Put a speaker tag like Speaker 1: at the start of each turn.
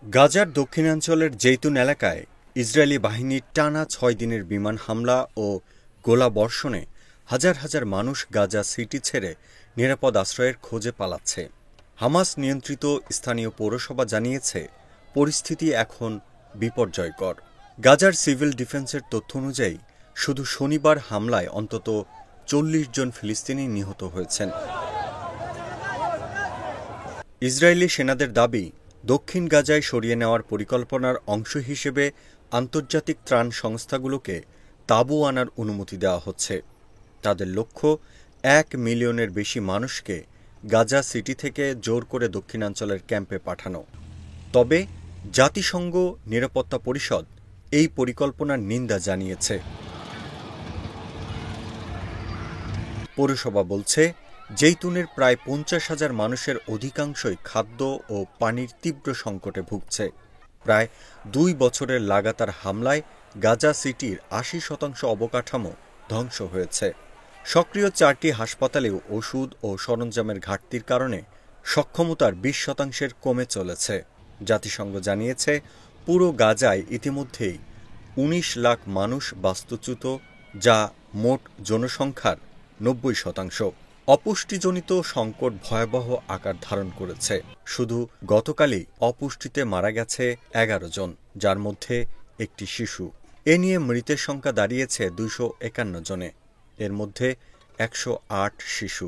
Speaker 1: গাজার দক্ষিণাঞ্চলের জেইতুন এলাকায় ইসরায়েলি বাহিনীর টানা ৬ দিনের বিমান হামলা ও গোলাবর্ষণে হাজার হাজার মানুষ গাজা সিটি ছেড়ে নিরাপদ আশ্রয়ের খোঁজে পালাচ্ছে। হামাস নিয়ন্ত্রিত স্থানীয় পৌরসভা জানিয়েছে, পরিস্থিতি এখন বিপর্যয়কর। গাজার সিভিল ডিফেন্সের তথ্য অনুযায়ী শুধু শনিবার হামলায় অন্তত ৪০ জন ফিলিস্তিনি নিহত হয়েছেন। ইসরায়েলি সেনাদের দাবি, দক্ষিণ গাজায় সরিয়ে নেওয়ার পরিকল্পনার অংশ হিসেবে আন্তর্জাতিক ত্রাণ সংস্থাগুলোকে তাঁবু আনার অনুমতি দেওয়া হচ্ছে। তাদের লক্ষ্য ১ মিলিয়নের বেশি মানুষকে গাজা সিটি থেকে জোর করে দক্ষিণাঞ্চলের ক্যাম্পে পাঠানো। তবে জাতিসংঘ নিরাপত্তা পরিষদ এই পরিকল্পনার নিন্দা জানিয়েছে। পৌরসভা বলছে, জেইতুনের প্রায় ৫০,০০০ মানুষের অধিকাংশই খাদ্য ও পানির তীব্র সংকটে ভুগছে। প্রায় ২ বছরের লাগাতার হামলায় গাজা সিটির ৮০% অবকাঠামো ধ্বংস হয়েছে। সক্রিয় ৪টি হাসপাতালেও ওষুধ ও সরঞ্জামের ঘাটতির কারণে সক্ষমতার ২০% কমে চলেছে। জাতিসংঘ জানিয়েছে, পুরো গাজায় ইতিমধ্যেই ১৯ লাখ মানুষ বাস্তুচ্যুত, যা মোট জনসংখ্যার ৯০%। অপুষ্টিজনিত সংকট ভয়াবহ আকার ধারণ করেছে। শুধু গতকালই অপুষ্টিতে মারা গেছে ১১ জন, যার মধ্যে একটি শিশু। এ নিয়ে মৃতের সংখ্যা দাঁড়িয়েছে ২৫১ জনে, এর মধ্যে ১০৮ শিশু।